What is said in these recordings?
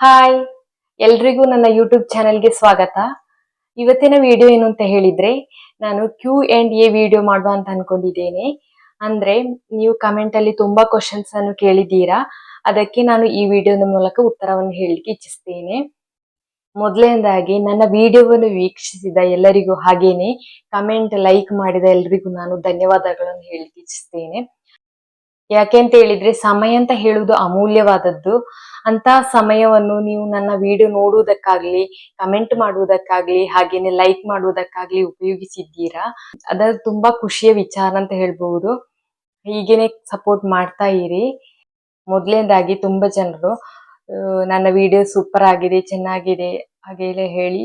Hi, ಎಲ್ರಿಗೂ ನನ್ನ YouTube ಚಾನೆಲ್ಗೆ ಸ್ವಾಗತ. ಇವತ್ತಿನ ವಿಡಿಯೋ ಏನು ಅಂತ ಹೇಳಿದ್ರೆ, ನಾನು Q&A ವಿಡಿಯೋ ಮಾಡುವ ಅಂತ ಅನ್ಕೊಂಡಿದ್ದೇನೆ. ಅಂದ್ರೆ ನೀವು ಕಮೆಂಟ್ ಅಲ್ಲಿ ತುಂಬಾ ಕ್ವಶನ್ಸ್ ಅನ್ನು ಕೇಳಿದ್ದೀರಾ, ಅದಕ್ಕೆ ನಾನು ಈ ವಿಡಿಯೋದ ಮೂಲಕ ಉತ್ತರವನ್ನು ಹೇಳಲಿಕ್ಕೆ ಇಚ್ಛಿಸ್ತೇನೆ. ಮೊದಲನೇದಾಗಿ ನನ್ನ ವಿಡಿಯೋವನ್ನು ವೀಕ್ಷಿಸಿದ ಎಲ್ಲರಿಗೂ ಹಾಗೇನೆ ಕಮೆಂಟ್ ಲೈಕ್ ಮಾಡಿದ ಎಲ್ಲರಿಗೂ ನಾನು ಧನ್ಯವಾದಗಳನ್ನು ಹೇಳಲಿಕ್ಕೆ ಇಚ್ಛಿಸ್ತೇನೆ. ಯಾಕೆ ಅಂತ ಹೇಳಿದ್ರೆ, ಸಮಯ ಅಂತ ಹೇಳುವುದು ಅಮೂಲ್ಯವಾದದ್ದು. ಅಂತ ಸಮಯವನ್ನು ನೀವು ನನ್ನ ವಿಡಿಯೋ ನೋಡುವುದಕ್ಕಾಗ್ಲಿ, ಕಮೆಂಟ್ ಮಾಡುವುದಕ್ಕಾಗ್ಲಿ, ಹಾಗೇನೆ ಲೈಕ್ ಮಾಡುವುದಕ್ಕಾಗ್ಲಿ ಉಪಯೋಗಿಸಿದ್ದೀರಾ. ಅದು ತುಂಬಾ ಖುಷಿಯ ವಿಚಾರ ಅಂತ ಹೇಳ್ಬಹುದು. ಹೀಗೇನೆ ಸಪೋರ್ಟ್ ಮಾಡ್ತಾ ಇರಿ. ಮೊದಲನೇದಾಗಿ ತುಂಬಾ ಜನರು ನನ್ನ ವಿಡಿಯೋ ಸೂಪರ್ ಆಗಿದೆ, ಚೆನ್ನಾಗಿದೆ ಹಾಗೆಲ್ಲ ಹೇಳಿ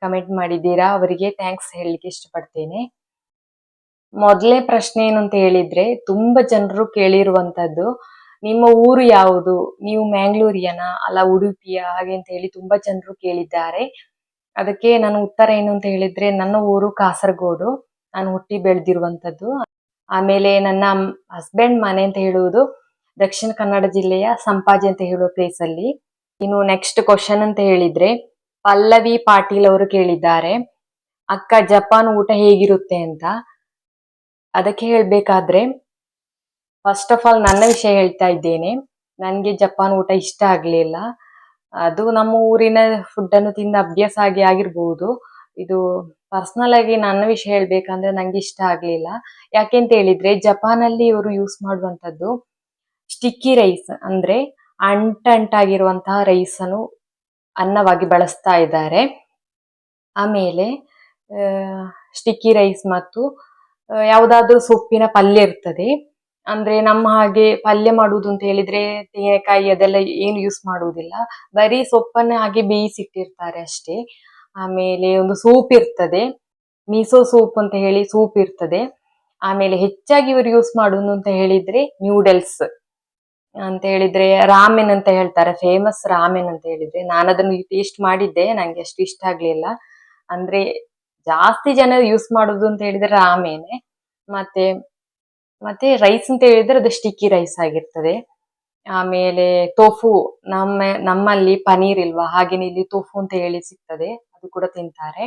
ಕಮೆಂಟ್ ಮಾಡಿದ್ದೀರಾ. ಅವರಿಗೆ ಥ್ಯಾಂಕ್ಸ್ ಹೇಳಲಿಕ್ಕೆ ಇಷ್ಟಪಡ್ತೇನೆ. ಮೊದಲನೇ ಪ್ರಶ್ನೆ ಏನು ಅಂತ ಹೇಳಿದ್ರೆ, ತುಂಬಾ ಜನರು ಕೇಳಿರುವಂತದ್ದು, ನಿಮ್ಮ ಊರು ಯಾವುದು, ನೀವು ಮ್ಯಾಂಗ್ಳೂರಿಯನ ಅಲ್ಲ ಉಡುಪಿಯ, ಹಾಗೆ ಅಂತ ಹೇಳಿ ತುಂಬಾ ಜನರು ಕೇಳಿದ್ದಾರೆ. ಅದಕ್ಕೆ ನನ್ನ ಉತ್ತರ ಏನು ಅಂತ ಹೇಳಿದ್ರೆ, ನನ್ನ ಊರು ಕಾಸರಗೋಡು, ನಾನು ಹುಟ್ಟಿ ಬೆಳೆದಿರುವಂತದ್ದು. ಆಮೇಲೆ ನನ್ನ ಹಸ್ಬೆಂಡ್ ಮನೆ ಅಂತ ಹೇಳುವುದು ದಕ್ಷಿಣ ಕನ್ನಡ ಜಿಲ್ಲೆಯ ಸಂಪಾಜಿ ಅಂತ ಹೇಳುವ ಪ್ಲೇಸ್ ಅಲ್ಲಿ. ಇನ್ನು ನೆಕ್ಸ್ಟ್ ಕ್ವಶನ್ ಅಂತ ಹೇಳಿದ್ರೆ, ಪಲ್ಲವಿ ಪಾಟೀಲ್ ಅವರು ಕೇಳಿದ್ದಾರೆ, ಅಕ್ಕ ಜಪಾನ್ ಊಟ ಹೇಗಿರುತ್ತೆ ಅಂತ. ಅದಕ್ಕೆ ಹೇಳ್ಬೇಕಾದ್ರೆ, ಫಸ್ಟ್ ಆಫ್ ಆಲ್ ನನ್ನ ವಿಷಯ ಹೇಳ್ತಾ ಇದ್ದೇನೆ. ನನ್ಗೆ ಜಪಾನ್ ಊಟ ಇಷ್ಟ ಆಗ್ಲಿಲ್ಲ. ಅದು ನಮ್ಮ ಊರಿನ ಫುಡ್ ಅನ್ನು ತಿಂದ ಅಭ್ಯಾಸ ಆಗಿರ್ಬಹುದು. ಇದು ಪರ್ಸನಲ್ ಆಗಿ ನನ್ನ ವಿಷಯ ಹೇಳ್ಬೇಕಂದ್ರೆ ನಂಗೆ ಇಷ್ಟ ಆಗ್ಲಿಲ್ಲ. ಯಾಕೆಂತ ಹೇಳಿದ್ರೆ, ಜಪಾನ್ ಅಲ್ಲಿ ಇವರು ಯೂಸ್ ಮಾಡುವಂತದ್ದು ಸ್ಟಿಕ್ಕಿ ರೈಸ್, ಅಂದ್ರೆ ಅಂಟಾಗಿರುವಂತಹ ರೈಸ್ ಅನ್ನು ಅನ್ನವಾಗಿ ಬಳಸ್ತಾ ಇದ್ದಾರೆ. ಆಮೇಲೆ ಸ್ಟಿಕ್ಕಿ ರೈಸ್ ಮತ್ತು ಯಾವುದಾದ್ರೂ ಸೊಪ್ಪಿನ ಪಲ್ಯ ಇರ್ತದೆ. ಅಂದ್ರೆ ನಮ್ಮ ಹಾಗೆ ಪಲ್ಯ ಮಾಡುವುದು ಅಂತ ಹೇಳಿದ್ರೆ ತೆಂಗಿನಕಾಯಿ ಅದೆಲ್ಲ ಏನು ಯೂಸ್ ಮಾಡುವುದಿಲ್ಲ, ಬರೀ ಸೊಪ್ಪನ್ನ ಹಾಗೆ ಬೇಯಿಸಿಟ್ಟಿರ್ತಾರೆ ಅಷ್ಟೇ. ಆಮೇಲೆ ಒಂದು ಸೂಪ್ ಇರ್ತದೆ, ಮೀಸೋ ಸೂಪ್ ಅಂತ ಹೇಳಿ ಸೂಪ್ ಇರ್ತದೆ. ಆಮೇಲೆ ಹೆಚ್ಚಾಗಿ ಇವರು ಯೂಸ್ ಮಾಡುವುದು ಅಂತ ಹೇಳಿದ್ರೆ ನ್ಯೂಡಲ್ಸ್ ಅಂತ ಹೇಳಿದ್ರೆ ರಾಮೆನ್ ಅಂತ ಹೇಳ್ತಾರೆ, ಫೇಮಸ್ ರಾಮೆನ್ ಅಂತ ಹೇಳಿದ್ರೆ. ನಾನು ಅದನ್ನು ಟೇಸ್ಟ್ ಮಾಡಿದ್ದೆ, ನಂಗೆ ಅಷ್ಟು ಇಷ್ಟ ಆಗ್ಲಿಲ್ಲ. ಅಂದ್ರೆ ಜಾಸ್ತಿ ಜನ ಯೂಸ್ ಮಾಡುದು ಅಂತ ಹೇಳಿದ್ರೆ ರಾಮೇನೆ. ಮತ್ತೆ ರೈಸ್ ಅಂತ ಹೇಳಿದ್ರೆ ಅದು ಸ್ಟಿಕ್ಕಿ ರೈಸ್ ಆಗಿರ್ತದೆ. ಆಮೇಲೆ ತೋಫು, ನಮ್ಮಲ್ಲಿ ಪನೀರ್ ಇಲ್ವಾ, ಹಾಗೇನೆ ಇಲ್ಲಿ ತೋಫು ಅಂತ ಹೇಳಿ ಸಿಗ್ತದೆ, ಅದು ಕೂಡ ತಿಂತಾರೆ.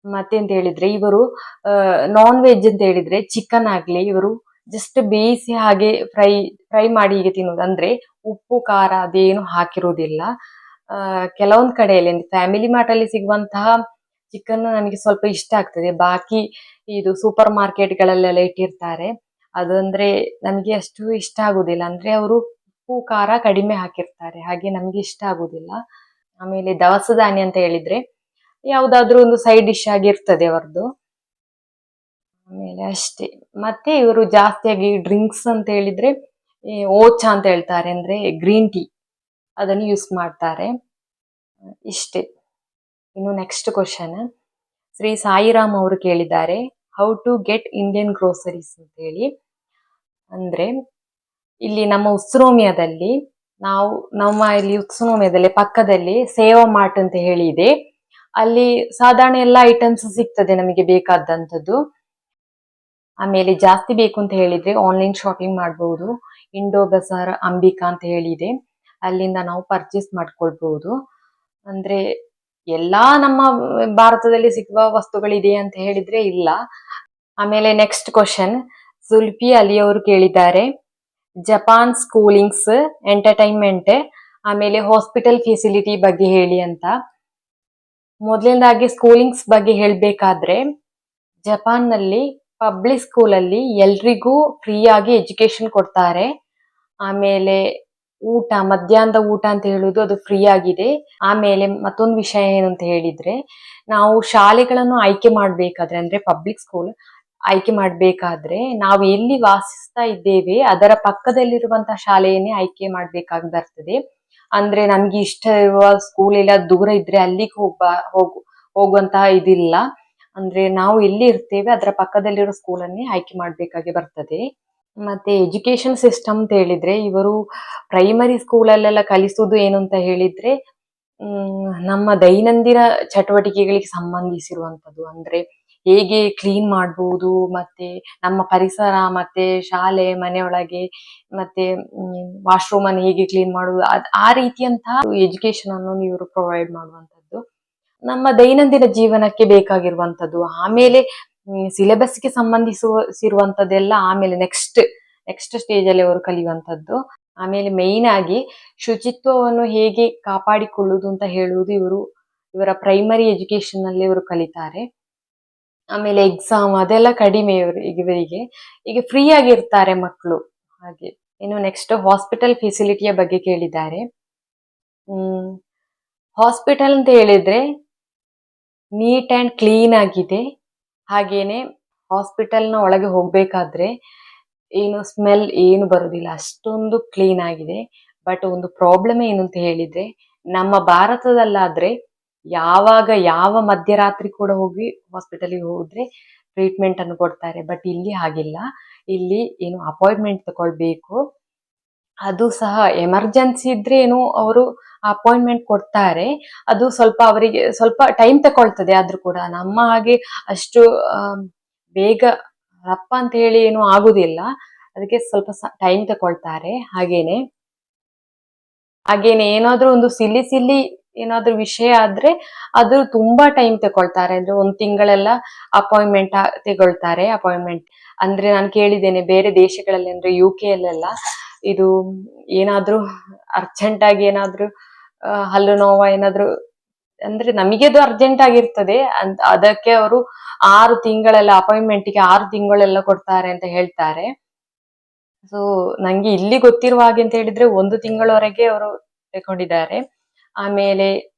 ಮತ್ತೆ ಅಂತ ಹೇಳಿದ್ರೆ ಇವರು ನಾನ್ ವೆಜ್ ಅಂತ ಹೇಳಿದ್ರೆ ಚಿಕನ್ ಆಗ್ಲಿ ಇವರು ಜಸ್ಟ್ ಬೇಯಿಸಿ ಹಾಗೆ ಫ್ರೈ ಮಾಡಿ ಹೀಗೆ ತಿನ್ನುವುದು. ಅಂದ್ರೆ ಉಪ್ಪು ಖಾರ ಅದೇನು ಹಾಕಿರುವುದಿಲ್ಲ. ಕೆಲವೊಂದ್ ಕಡೆಯಲ್ಲಿ ಫ್ಯಾಮಿಲಿ ಮಾರ್ಟ್ ಅಲ್ಲಿ ಸಿಗುವಂತಹ ಚಿಕನ್ ನನಗೆ ಸ್ವಲ್ಪ ಇಷ್ಟ ಆಗ್ತದೆ. ಬಾಕಿ ಇದು ಸೂಪರ್ ಮಾರ್ಕೆಟ್ ಗಳಲ್ಲೆಲ್ಲ ಇಟ್ಟಿರ್ತಾರೆ, ಅದಂದ್ರೆ ನಮ್ಗೆ ಅಷ್ಟು ಇಷ್ಟ ಆಗುದಿಲ್ಲ. ಅಂದ್ರೆ ಅವರು ಉಪ್ಪು ಖಾರ ಕಡಿಮೆ ಹಾಕಿರ್ತಾರೆ, ಹಾಗೆ ನಮ್ಗೆ ಇಷ್ಟ ಆಗುದಿಲ್ಲ. ಆಮೇಲೆ ದವಸ ಧಾನ್ಯ ಅಂತ ಹೇಳಿದ್ರೆ ಯಾವ್ದಾದ್ರು ಒಂದು ಸೈಡ್ ಡಿಶ್ ಆಗಿರ್ತದೆ ಅವರದ್ದು. ಆಮೇಲೆ ಅಷ್ಟೇ. ಮತ್ತೆ ಇವರು ಜಾಸ್ತಿಯಾಗಿ ಡ್ರಿಂಕ್ಸ್ ಅಂತ ಹೇಳಿದ್ರೆ ಓಚಾ ಅಂತ ಹೇಳ್ತಾರೆ, ಅಂದ್ರೆ ಗ್ರೀನ್ ಟೀ, ಅದನ್ನು ಯೂಸ್ ಮಾಡ್ತಾರೆ. ಇಷ್ಟೇ. ಇನ್ನು ನೆಕ್ಸ್ಟ್ ಕ್ವಶನ್, ಶ್ರೀ ಸಾಯಿರಾಮ್ ಅವರು ಕೇಳಿದ್ದಾರೆ, how to get Indian groceries ಅಂತ ಹೇಳಿ. ಅಂದ್ರೆ ಇಲ್ಲಿ ನಮ್ಮ ಉತ್ಸರೋಮಿಯಾದಲ್ಲಿ ಇಲ್ಲಿ ಉತ್ಸರೋಮಿಯಾದಲ್ಲಿ ಪಕ್ಕದಲ್ಲಿ ಸೇವಾ ಮಾರ್ಟ್ ಅಂತ ಹೇಳಿ ಇದೆ. ಅಲ್ಲಿ ಸಾಧಾರಣ ಎಲ್ಲ ಐಟಮ್ಸ್ ಸಿಗ್ತದೆ ನಮಗೆ ಬೇಕಾದಂಥದ್ದು. ಆಮೇಲೆ ಜಾಸ್ತಿ ಬೇಕು ಅಂತ ಹೇಳಿದ್ರೆ ಆನ್ಲೈನ್ ಶಾಪಿಂಗ್ ಮಾಡಬಹುದು. ಇಂಡೋ ಬಜಾರ್ ಅಂಬಿಕಾ ಅಂತ ಹೇಳಿದೆ, ಅಲ್ಲಿಂದ ನಾವು ಪರ್ಚೇಸ್ ಮಾಡ್ಕೊಳ್ಬಹುದು. ಅಂದ್ರೆ ಎಲ್ಲಾ ನಮ್ಮ ಭಾರತದಲ್ಲಿ ಸಿಗುವ ವಸ್ತುಗಳಿದೆ ಅಂತ ಹೇಳಿದ್ರೆ ಇಲ್ಲ. ಆಮೇಲೆ ನೆಕ್ಸ್ಟ್ ಕ್ವಶನ್, ಸುಲ್ಫಿ ಅಲಿ ಅವರು ಕೇಳಿದ್ದಾರೆ, ಜಪಾನ್ ಸ್ಕೂಲಿಂಗ್ಸ್, ಎಂಟರ್ಟೈನ್ಮೆಂಟ್, ಆಮೇಲೆ ಹಾಸ್ಪಿಟಲ್ ಫೆಸಿಲಿಟಿ ಬಗ್ಗೆ ಹೇಳಿ ಅಂತ. ಮೊದಲನೇದಾಗಿ ಸ್ಕೂಲಿಂಗ್ಸ್ ಬಗ್ಗೆ ಹೇಳ್ಬೇಕಾದ್ರೆ, ಜಪಾನ್ ನಲ್ಲಿ ಪಬ್ಲಿಕ್ ಸ್ಕೂಲ್ ಅಲ್ಲಿ ಎಲ್ರಿಗೂ ಫ್ರೀ ಆಗಿ ಎಜುಕೇಶನ್ ಕೊಡ್ತಾರೆ. ಆಮೇಲೆ ಮಧ್ಯಾಹ್ನದ ಊಟ ಅಂತ ಹೇಳುದು ಅದು ಫ್ರೀ ಆಗಿದೆ. ಆಮೇಲೆ ಮತ್ತೊಂದು ವಿಷಯ ಏನು ಅಂತ ಹೇಳಿದ್ರೆ, ನಾವು ಶಾಲೆಗಳನ್ನು ಆಯ್ಕೆ ಮಾಡ್ಬೇಕಾದ್ರೆ, ಅಂದ್ರೆ ಪಬ್ಲಿಕ್ ಸ್ಕೂಲ್ ಆಯ್ಕೆ ಮಾಡ್ಬೇಕಾದ್ರೆ ನಾವು ಎಲ್ಲಿ ವಾಸಿಸ್ತಾ ಇದ್ದೇವೆ ಅದರ ಪಕ್ಕದಲ್ಲಿರುವಂತಹ ಶಾಲೆಯನ್ನೇ ಆಯ್ಕೆ ಮಾಡ್ಬೇಕಾಗಿ ಬರ್ತದೆ. ಅಂದ್ರೆ ನಮ್ಗೆ ಇಷ್ಟ ಇರುವ ಸ್ಕೂಲ್ ಎಲ್ಲ ದೂರ ಇದ್ರೆ ಅಲ್ಲಿಗೆ ಹೋಗುವಂತಹ ಇದಿಲ್ಲ. ಅಂದ್ರೆ ನಾವು ಎಲ್ಲಿ ಇರ್ತೇವೆ ಅದರ ಪಕ್ಕದಲ್ಲಿರೋ ಸ್ಕೂಲನ್ನೇ ಆಯ್ಕೆ ಮಾಡ್ಬೇಕಾಗಿ ಬರ್ತದೆ. ಮತ್ತೆ ಎಜುಕೇಶನ್ ಸಿಸ್ಟಮ್ ಅಂತ ಹೇಳಿದ್ರೆ, ಇವರು ಪ್ರೈಮರಿ ಸ್ಕೂಲಲ್ಲೆಲ್ಲ ಕಲಿಸುವುದು ಏನು ಅಂತ ಹೇಳಿದ್ರೆ ನಮ್ಮ ದೈನಂದಿನ ಚಟುವಟಿಕೆಗಳಿಗೆ ಸಂಬಂಧಿಸಿರುವಂತದ್ದು. ಅಂದ್ರೆ ಹೇಗೆ ಕ್ಲೀನ್ ಮಾಡಬಹುದು, ಮತ್ತೆ ನಮ್ಮ ಪರಿಸರ, ಮತ್ತೆ ಶಾಲೆ ಮನೆಯೊಳಗೆ, ಮತ್ತೆ ವಾಶ್ರೂಮ್ ಅನ್ನು ಹೇಗೆ ಕ್ಲೀನ್ ಮಾಡುವುದು, ಆ ರೀತಿಯಂತಹ ಎಜುಕೇಶನ್ ಅನ್ನು ಇವರು ಪ್ರೊವೈಡ್ ಮಾಡುವಂತದ್ದು. ನಮ್ಮ ದೈನಂದಿನ ಜೀವನಕ್ಕೆ ಬೇಕಾಗಿರುವಂತದ್ದು, ಆಮೇಲೆ ಸಿಲೆಬಸ್ಗೆ ಸಂಬಂಧಿಸಿರುವಂತದ್ದೆಲ್ಲ ಆಮೇಲೆ ನೆಕ್ಸ್ಟ್ ಸ್ಟೇಜ್ ಅಲ್ಲಿ ಅವರು ಕಲಿಯುವಂತದ್ದು. ಆಮೇಲೆ ಮೇಯ್ನ್ ಆಗಿ ಶುಚಿತ್ವವನ್ನು ಹೇಗೆ ಕಾಪಾಡಿಕೊಳ್ಳುವುದು ಅಂತ ಹೇಳುವುದು ಇವರ ಪ್ರೈಮರಿ ಎಜುಕೇಶನ್ ಅಲ್ಲಿ ಇವರು ಕಲಿತಾರೆ. ಆಮೇಲೆ ಎಕ್ಸಾಮ್ ಅದೆಲ್ಲ ಕಡಿಮೆ ಇವರಿಗೆ, ಈಗ ಫ್ರೀ ಆಗಿರ್ತಾರೆ ಮಕ್ಕಳು. ಹಾಗೆ ಇನ್ನು ನೆಕ್ಸ್ಟ್ ಹಾಸ್ಪಿಟಲ್ ಫೆಸಿಲಿಟಿಯ ಬಗ್ಗೆ ಕೇಳಿದ್ದಾರೆ. ಹಾಸ್ಪಿಟಲ್ ಅಂತ ಹೇಳಿದ್ರೆ ನೀಟ್ ಅಂಡ್ ಕ್ಲೀನ್ ಆಗಿದೆ. ಹಾಗೇನೆ ಹಾಸ್ಪಿಟಲ್ನ ಒಳಗೆ ಹೋಗ್ಬೇಕಾದ್ರೆ ಏನು ಸ್ಮೆಲ್ ಏನು ಬರುದಿಲ್ಲ, ಅಷ್ಟೊಂದು ಕ್ಲೀನ್ ಆಗಿದೆ. ಬಟ್ ಒಂದು ಪ್ರಾಬ್ಲಮ್ ಏನು ಅಂತ ಹೇಳಿದ್ರೆ, ನಮ್ಮ ಭಾರತದಲ್ಲಾದ್ರೆ ಯಾವಾಗ ಯಾವ ಮಧ್ಯರಾತ್ರಿ ಕೂಡ ಹೋಗಿ ಹಾಸ್ಪಿಟಲ್ಗೆ ಹೋದ್ರೆ ಟ್ರೀಟ್ಮೆಂಟ್ ಅನ್ನು ಕೊಡ್ತಾರೆ. ಬಟ್ ಇಲ್ಲಿ ಹಾಗಿಲ್ಲ. ಇಲ್ಲಿ ಏನು ಅಪಾಯಿಂಟ್ಮೆಂಟ್ ತಗೊಳ್ಬೇಕು. ಅದು ಸಹ ಎಮರ್ಜೆನ್ಸಿ ಇದ್ರೆ ಏನು ಅವರು ಅಪಾಯಿಂಟ್ಮೆಂಟ್ ಕೊಡ್ತಾರೆ. ಅದು ಅವರಿಗೆ ಸ್ವಲ್ಪ ಟೈಮ್ ತಗೊಳ್ತದೆ. ಆದ್ರೂ ಕೂಡ ನಮ್ಮ ಹಾಗೆ ಅಷ್ಟು ಬೇಗ ರಪ್ಪ ಅಂತ ಹೇಳಿ ಏನು ಆಗುದಿಲ್ಲ. ಅದಕ್ಕೆ ಸ್ವಲ್ಪ ಟೈಮ್ ತಗೊಳ್ತಾರೆ. ಹಾಗೇನೆ ಏನಾದ್ರೂ ಒಂದು ಸಿಲ್ಲಿ ಏನಾದ್ರೂ ವಿಷಯ ಆದ್ರೆ ಅದು ತುಂಬಾ ಟೈಮ್ ತಗೊಳ್ತಾರೆ. ಅಂದ್ರೆ 1 ತಿಂಗಳೆಲ್ಲ ಅಪಾಯಿಂಟ್ಮೆಂಟ್ ತಗೊಳ್ತಾರೆ. ಅಪಾಯಿಂಟ್ಮೆಂಟ್ ಅಂದ್ರೆ ನಾನು ಕೇಳಿದ್ದೇನೆ ಬೇರೆ ದೇಶಗಳಲ್ಲಿ, ಅಂದ್ರೆ UK ಅಲ್ಲೆಲ್ಲ ಇದು ಏನಾದ್ರೂ ಅರ್ಜೆಂಟ್ ಆಗಿ ಏನಾದ್ರೂ ಹಲ್ಲು ನೋವ ಏನಾದ್ರೂ ಅಂದ್ರೆ ನಮಗೆ ಅದು ಅರ್ಜೆಂಟ್ ಆಗಿರ್ತದೆ ಅಂತ, ಅದಕ್ಕೆ ಅವರು 6 ತಿಂಗಳೆಲ್ಲ ಅಪಾಯಿಂಟ್ಮೆಂಟ್ಗೆ 6 ತಿಂಗಳೆಲ್ಲ ಕೊಡ್ತಾರೆ ಅಂತ ಹೇಳ್ತಾರೆ. ಸೊ ನಂಗೆ ಇಲ್ಲಿ ಗೊತ್ತಿರುವ ಹಾಗೆ ಅಂತ ಹೇಳಿದ್ರೆ 1 ತಿಂಗಳವರೆಗೆ ಅವರು ತಗೊಂಡಿದ್ದಾರೆ. ಆಮೇಲೆ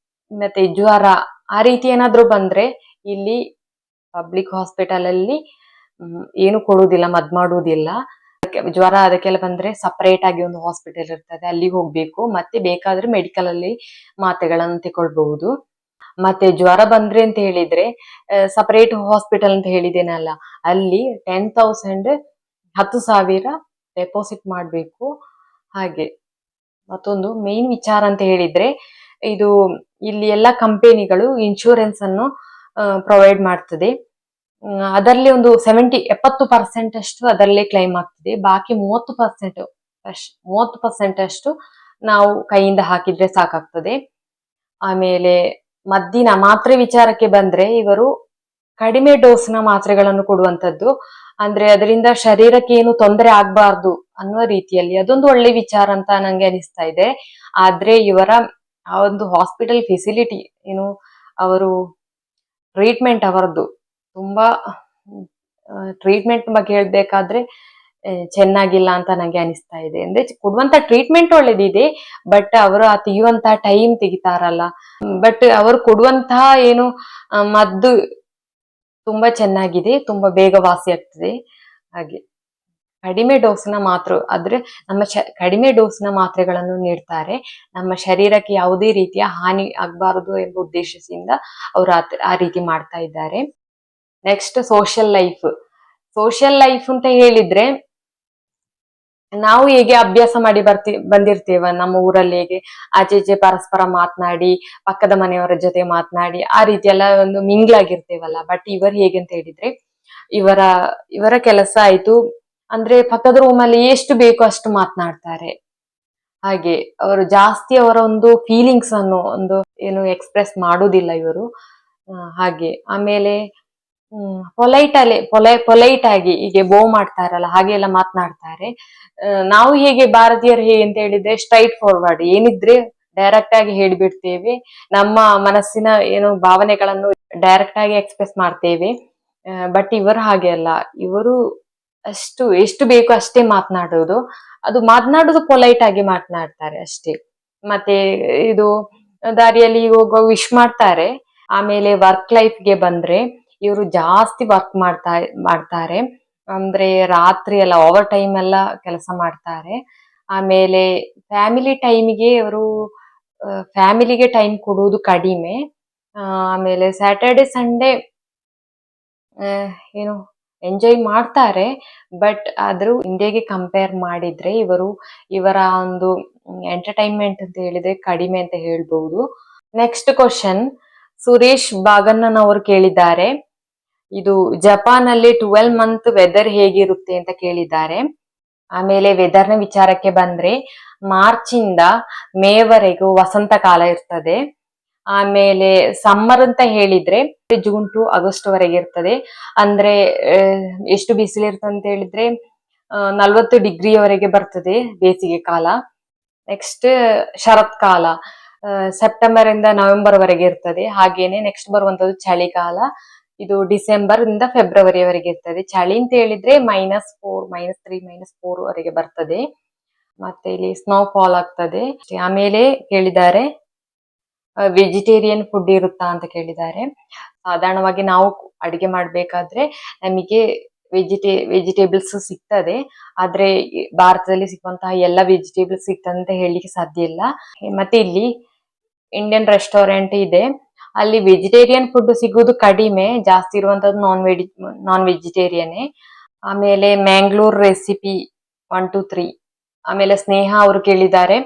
ಮತ್ತೆ ಜ್ವರ ಆ ರೀತಿ ಏನಾದ್ರೂ ಬಂದ್ರೆ ಇಲ್ಲಿ ಪಬ್ಲಿಕ್ ಹಾಸ್ಪಿಟಲ್ ಅಲ್ಲಿ ಏನು ಕೊಡುವುದಿಲ್ಲ, ಮದ್ದು ಮಾಡುವುದಿಲ್ಲ. ಜ್ವರ ಅದಕ್ಕೆಲ್ಲ ಬಂದ್ರೆ ಸಪರೇಟ್ ಆಗಿ ಒಂದು ಹಾಸ್ಪಿಟಲ್ ಇರ್ತದೆ, ಅಲ್ಲಿಗೆ ಹೋಗ್ಬೇಕು. ಮತ್ತೆ ಬೇಕಾದ್ರೆ ಮೆಡಿಕಲ್ ಅಲ್ಲಿ ಮಾತ್ರೆಗಳನ್ನು ತಗೊಳ್ಬಹುದು. ಮತ್ತೆ ಜ್ವರ ಬಂದ್ರೆ ಅಂತ ಹೇಳಿದ್ರೆ ಸಪರೇಟ್ ಹಾಸ್ಪಿಟಲ್ ಅಂತ ಹೇಳಿದ್ದೇನಲ್ಲ, ಅಲ್ಲಿ 10,000 ಡೆಪಾಸಿಟ್ ಮಾಡ್ಬೇಕು. ಹಾಗೆ ಮತ್ತೊಂದು ಮೇನ್ ವಿಚಾರ ಅಂತ ಹೇಳಿದ್ರೆ, ಇದು ಇಲ್ಲಿ ಎಲ್ಲ ಕಂಪನಿಗಳು ಇನ್ಶೂರೆನ್ಸ್ ಅನ್ನು ಪ್ರೊವೈಡ್ ಮಾಡ್ತದೆ. ಅದರಲ್ಲಿ ಒಂದು 70% ಅಷ್ಟು ಅದರಲ್ಲೇ ಕ್ಲೈಮ್ ಆಗ್ತದೆ. ಬಾಕಿ 30% ಅಷ್ಟು ನಾವು ಕೈಯಿಂದ ಹಾಕಿದ್ರೆ ಸಾಕಾಗ್ತದೆ. ಆಮೇಲೆ ಮದ್ದಿನ ಮಾತ್ರೆ ವಿಚಾರಕ್ಕೆ ಬಂದ್ರೆ ಇವರು ಕಡಿಮೆ ಡೋಸ್ನ ಮಾತ್ರೆಗಳನ್ನು ಕೊಡುವಂತದ್ದು. ಅಂದ್ರೆ ಅದರಿಂದ ಶರೀರಕ್ಕೆ ಏನು ತೊಂದರೆ ಆಗ್ಬಾರ್ದು ಅನ್ನುವ ರೀತಿಯಲ್ಲಿ ಅದೊಂದು ಒಳ್ಳೆ ವಿಚಾರ ಅಂತ ನಂಗೆ ಅನಿಸ್ತಾ ಇದೆ. ಆದ್ರೆ ಇವರ ಆ ಒಂದು ಹಾಸ್ಪಿಟಲ್ ಫೆಸಿಲಿಟಿ ಏನು, ಅವರು ಟ್ರೀಟ್ಮೆಂಟ್ ಅವರದ್ದು ತುಂಬಾ ಟ್ರೀಟ್ಮೆಂಟ್ ಬಗ್ಗೆ ಹೇಳ್ಬೇಕಾದ್ರೆ ಚೆನ್ನಾಗಿಲ್ಲ ಅಂತ ನಂಗೆ ಅನಿಸ್ತಾ ಇದೆ. ಅಂದ್ರೆ ಕೊಡುವಂತ ಟ್ರೀಟ್ಮೆಂಟ್ ಒಳ್ಳೇದಿದೆ, ಬಟ್ ಅವರು ಆ ತೆಗೆಯುವಂತಹ ಟೈಮ್ ತೆಗಿತಾರಲ್ಲ, ಬಟ್ ಅವರು ಕೊಡುವಂತಹ ಏನು ಮದ್ದು ತುಂಬಾ ಚೆನ್ನಾಗಿದೆ, ತುಂಬಾ ಬೇಗ ವಾಸಿ ಆಗ್ತದೆ. ಹಾಗೆ ಕಡಿಮೆ ಡೋಸ್ನ ಕಡಿಮೆ ಡೋಸ್ನ ಮಾತ್ರೆಗಳನ್ನು ನೀಡ್ತಾರೆ. ನಮ್ಮ ಶರೀರಕ್ಕೆ ಯಾವುದೇ ರೀತಿಯ ಹಾನಿ ಆಗ್ಬಾರದು ಎಂಬ ಉದ್ದೇಶದಿಂದ ಅವರು ಆ ರೀತಿ ಮಾಡ್ತಾ ಇದ್ದಾರೆ. ನೆಕ್ಸ್ಟ್ ಸೋಷಿಯಲ್ ಲೈಫ್ ಅಂತ ಹೇಳಿದ್ರೆ, ನಾವು ಹೇಗೆ ಅಭ್ಯಾಸ ಮಾಡಿ ಬಂದಿರ್ತೇವ ನಮ್ಮ ಊರಲ್ಲಿ, ಹೇಗೆ ಆಚೆ ಪರಸ್ಪರ ಮಾತನಾಡಿ, ಪಕ್ಕದ ಮನೆಯವರ ಜೊತೆ ಮಾತನಾಡಿ, ಆ ರೀತಿ ಎಲ್ಲ ಒಂದು ಮಿಂಗ್ಲಾಗಿರ್ತೇವಲ್ಲ. ಬಟ್ ಇವರು ಹೇಗೆ ಅಂತ ಹೇಳಿದ್ರೆ, ಇವರ ಕೆಲಸ ಆಯ್ತು ಅಂದ್ರೆ ಪಕ್ಕದ ರೂಮಲ್ಲಿ ಎಷ್ಟು ಬೇಕೋ ಅಷ್ಟು ಮಾತನಾಡ್ತಾರೆ. ಹಾಗೆ ಅವರು ಜಾಸ್ತಿ ಅವರ ಒಂದು ಫೀಲಿಂಗ್ಸ್ ಅನ್ನು ಒಂದು ಏನು ಎಕ್ಸ್ಪ್ರೆಸ್ ಮಾಡುವುದಿಲ್ಲ ಇವರು. ಹಾಗೆ ಆಮೇಲೆ ಪೊಲೈಟ್ ಆಗಿ ಹೀಗೆ ಬೋ ಮಾಡ್ತಾರಲ್ಲ, ಹಾಗೆ ಎಲ್ಲ ಮಾತನಾಡ್ತಾರೆ. ನಾವು ಹೇಗೆ ಭಾರತೀಯರು ಹೇಗೆ ಅಂತ ಹೇಳಿದ್ರೆ ಸ್ಟ್ರೈಟ್ ಫಾರ್ವರ್ಡ್, ಏನಿದ್ರೆ ಡೈರೆಕ್ಟ್ ಆಗಿ ಹೇಳಿಬಿಡ್ತೇವೆ. ನಮ್ಮ ಮನಸ್ಸಿನ ಏನು ಭಾವನೆಗಳನ್ನು ಡೈರೆಕ್ಟ್ ಆಗಿ ಎಕ್ಸ್ಪ್ರೆಸ್ ಮಾಡ್ತೇವೆ. ಬಟ್ ಇವರು ಹಾಗೆ ಅಲ್ಲ, ಇವರು ಎಷ್ಟು ಬೇಕೋ ಅಷ್ಟೇ ಮಾತನಾಡೋದು. ಅದು ಮಾತನಾಡೋದು ಪೊಲೈಟ್ ಆಗಿ ಮಾತನಾಡ್ತಾರೆ ಅಷ್ಟೇ. ಮತ್ತೆ ಇದು ದಾರಿಯಲ್ಲಿ ಹೋಗುವ ವಿಶ್ ಮಾಡ್ತಾರೆ. ಆಮೇಲೆ ವರ್ಕ್ ಲೈಫ್ಗೆ ಬಂದ್ರೆ ಇವರು ಜಾಸ್ತಿ ವರ್ಕ್ ಮಾಡ್ತಾರೆ. ಅಂದ್ರೆ ರಾತ್ರಿ ಎಲ್ಲ ಓವರ್ ಟೈಮ್ ಎಲ್ಲ ಕೆಲಸ ಮಾಡ್ತಾರೆ. ಆಮೇಲೆ ಫ್ಯಾಮಿಲಿಗೆ ಟೈಮ್ ಕೊಡುವುದು ಕಡಿಮೆ. ಆಮೇಲೆ ಸ್ಯಾಟರ್ಡೆ ಸಂಡೇ ಏನು ಎಂಜಾಯ್ ಮಾಡ್ತಾರೆ. ಬಟ್ ಆದ್ರೂ ಇಂಡಿಯಾಗೆ ಕಂಪೇರ್ ಮಾಡಿದ್ರೆ ಇವರ ಒಂದು ಎಂಟರ್ಟೈನ್ಮೆಂಟ್ ಅಂತ ಹೇಳಿದ್ರೆ ಕಡಿಮೆ ಅಂತ ಹೇಳ್ಬಹುದು. ನೆಕ್ಸ್ಟ್ ಕ್ವಶನ್ ಸುರೇಶ್ ಬಾಗಣ್ಣನ್ ಅವರು ಕೇಳಿದ್ದಾರೆ, ಇದು ಜಪಾನ್ ಅಲ್ಲಿ 12 ಮಂತ್ ವೆದರ್ ಹೇಗಿರುತ್ತೆ ಅಂತ ಕೇಳಿದ್ದಾರೆ. ಆಮೇಲೆ ವೆದರ್ನ ವಿಚಾರಕ್ಕೆ ಬಂದ್ರೆ ಮಾರ್ಚ್ ಇಂದ ಮೇವರೆಗೂ ವಸಂತ ಕಾಲ ಇರ್ತದೆ. ಆಮೇಲೆ ಸಮ್ಮರ್ ಅಂತ ಹೇಳಿದ್ರೆ ಜೂನ್ ಟು ಆಗಸ್ಟ್ ವರೆಗೆ ಇರ್ತದೆ. ಅಂದ್ರೆ ಎಷ್ಟು ಬಿಸಿಲು ಇರ್ತದೆ ಅಂತ ಹೇಳಿದ್ರೆ 40 ಡಿಗ್ರಿಯವರೆಗೆ ಬರ್ತದೆ ಬೇಸಿಗೆ ಕಾಲ. ನೆಕ್ಸ್ಟ್ ಶರತ್ ಕಾಲ ಸೆಪ್ಟೆಂಬರ್ ಇಂದ ನವೆಂಬರ್ ವರೆಗೆ ಇರ್ತದೆ. ಹಾಗೇನೆ ನೆಕ್ಸ್ಟ್ ಬರುವಂತದ್ದು ಚಳಿಗಾಲ, ಇದು ಡಿಸೆಂಬರ್ ಇಂದ ಫೆಬ್ರವರಿವರೆಗೆ ಇರ್ತದೆ. ಚಳಿ ಅಂತ ಹೇಳಿದ್ರೆ -4, -3, -4 ವರೆಗೆ ಬರ್ತದೆ. ಮತ್ತೆ ಇಲ್ಲಿ ಸ್ನೋ ಫಾಲ್ ಆಗ್ತದೆ. ಆಮೇಲೆ ಕೇಳಿದ್ದಾರೆ ವೆಜಿಟೇರಿಯನ್ ಫುಡ್ ಇರುತ್ತಾ ಅಂತ ಕೇಳಿದ್ದಾರೆ. ಸಾಧಾರಣವಾಗಿ ನಾವು ಅಡಿಗೆ ಮಾಡ್ಬೇಕಾದ್ರೆ ನಮಗೆ ವೆಜಿಟೇಬಲ್ಸ್ ಸಿಗ್ತದೆ. ಆದ್ರೆ ಭಾರತದಲ್ಲಿ ಸಿಗುವಂತಹ ಎಲ್ಲ ವೆಜಿಟೇಬಲ್ಸ್ ಸಿಗ್ತದೆ ಅಂತ ಹೇಳಲಿಕ್ಕೆ ಸಾಧ್ಯ ಇಲ್ಲ. ಮತ್ತೆ ಇಲ್ಲಿ ಇಂಡಿಯನ್ ರೆಸ್ಟೋರೆಂಟ್ ಇದೆ, ಅಲ್ಲಿ ವೆಜಿಟೇರಿಯನ್ ಫುಡ್ ಸಿಗುವುದು ಕಡಿಮೆ, ಜಾಸ್ತಿ ಇರುವಂತದ್ದು ನಾನ್ ವೆಜಿಟೇರಿಯನ್. ಆಮೇಲೆ ಮ್ಯಾಂಗ್ಳೂರ್ ರೆಸಿಪಿ 1 2 3. ಆಮೇಲೆ ಸ್ನೇಹ ಅವರು ಕೇಳಿದ್ದಾರೆ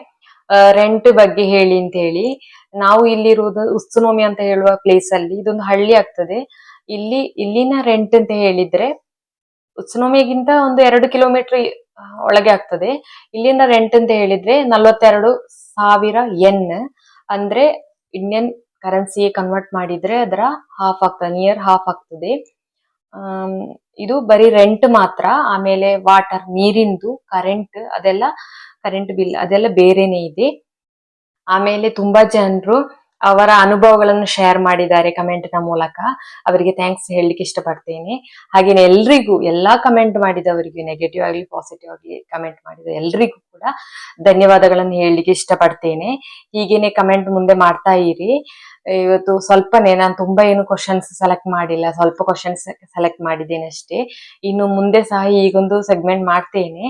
ರೆಂಟ್ ಬಗ್ಗೆ ಹೇಳಿ ಅಂತ ಹೇಳಿ. ನಾವು ಇಲ್ಲಿರುವುದು ಉತ್ಸುನೋಮಿ ಅಂತ ಹೇಳುವ ಪ್ಲೇಸ್ ಅಲ್ಲಿ, ಇದೊಂದು ಹಳ್ಳಿ ಆಗ್ತದೆ. ಇಲ್ಲಿನ ರೆಂಟ್ ಅಂತ ಹೇಳಿದ್ರೆ ಉತ್ಸುನೋಮಿಗಿಂತ ಒಂದು 2 ಕಿಲೋಮೀಟರ್ ಒಳಗೆ ಆಗ್ತದೆ. ಇಲ್ಲಿನ ರೆಂಟ್ ಅಂತ ಹೇಳಿದ್ರೆ 42,000 ಯೆನ್, ಅಂದ್ರೆ ಇಂಡಿಯನ್ ಕರೆನ್ಸಿಗೆ ಕನ್ವರ್ಟ್ ಮಾಡಿದ್ರೆ ಅದರ ಹಾಫ್ ಆಗ್ತದೆ, ನಿಯರ್ ಹಾಫ್ ಆಗ್ತದೆ. ಇದು ಬರೀ ರೆಂಟ್ ಮಾತ್ರ. ಆಮೇಲೆ ವಾಟರ್, ನೀರಿಂದು, ಕರೆಂಟ್ ಬಿಲ್ ಅದೆಲ್ಲ ಬೇರೆನೆ ಇದೆ. ಆಮೇಲೆ ತುಂಬಾ ಜನರು ಅವರ ಅನುಭವಗಳನ್ನು ಶೇರ್ ಮಾಡಿದ್ದಾರೆ ಕಮೆಂಟ್ ನ ಮೂಲಕ. ಅವರಿಗೆ ಥ್ಯಾಂಕ್ಸ್ ಹೇಳಲಿಕ್ಕೆ ಇಷ್ಟಪಡ್ತೇನೆ. ಹಾಗೇನೆ ಎಲ್ರಿಗೂ, ಎಲ್ಲಾ ಕಮೆಂಟ್ ಮಾಡಿದವರಿಗೆ, ನೆಗೆಟಿವ್ ಆಗಲಿ ಪಾಸಿಟಿವ್ ಆಗಲಿ ಕಮೆಂಟ್ ಮಾಡಿದ ಎಲ್ರಿಗೂ ಕೂಡ ಧನ್ಯವಾದಗಳನ್ನು ಹೇಳಲಿಕ್ಕೆ ಇಷ್ಟಪಡ್ತೇನೆ. ಹೀಗೇನೆ ಕಮೆಂಟ್ ಮುಂದೆ ಮಾಡ್ತಾ ಇರಿ. ಇವತ್ತು ಸ್ವಲ್ಪನೇ, ನಾನು ತುಂಬಾ ಏನು ಕ್ವಶನ್ಸ್ ಸೆಲೆಕ್ಟ್ ಮಾಡಿಲ್ಲ, ಸ್ವಲ್ಪ ಕ್ವಶನ್ಸ್ ಸೆಲೆಕ್ಟ್ ಮಾಡಿದ್ದೇನೆ ಅಷ್ಟೇ. ಇನ್ನು ಮುಂದೆ ಸಹ ಈಗೊಂದು ಸೆಗ್ಮೆಂಟ್ ಮಾಡ್ತೇನೆ.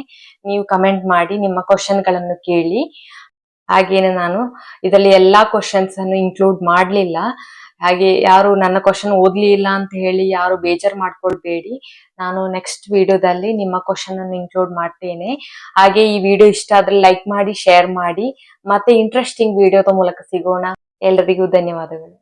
ನೀವು ಕಮೆಂಟ್ ಮಾಡಿ ನಿಮ್ಮ ಕ್ವಶನ್ ಗಳನ್ನು ಕೇಳಿ. ಹಾಗೇನೆ ನಾನು ಇದರಲ್ಲಿ ಎಲ್ಲಾ ಕ್ವಶನ್ಸ್ ಅನ್ನು ಇನ್ಕ್ಲೂಡ್ ಮಾಡ್ಲಿಲ್ಲ. ಹಾಗೆ ಯಾರು ನನ್ನ ಕ್ವಶನ್ ಓದ್ಲಿಲ್ಲ ಅಂತ ಹೇಳಿ ಯಾರು ಬೇಜಾರು ಮಾಡ್ಕೊಳ್ಬೇಡಿ. ನಾನು ನೆಕ್ಸ್ಟ್ ವಿಡಿಯೋದಲ್ಲಿ ನಿಮ್ಮ ಕ್ವಶನ್ ಅನ್ನು ಇನ್ಕ್ಲೂಡ್ ಮಾಡ್ತೇನೆ. ಹಾಗೆ ಈ ವಿಡಿಯೋ ಇಷ್ಟ ಆದ್ರೆ ಲೈಕ್ ಮಾಡಿ, ಶೇರ್ ಮಾಡಿ. ಮತ್ತೆ ಇಂಟ್ರೆಸ್ಟಿಂಗ್ ವಿಡಿಯೋದ ಮೂಲಕ ಸಿಗೋಣ. ಎಲ್ಲರಿಗೂ ಧನ್ಯವಾದಗಳು.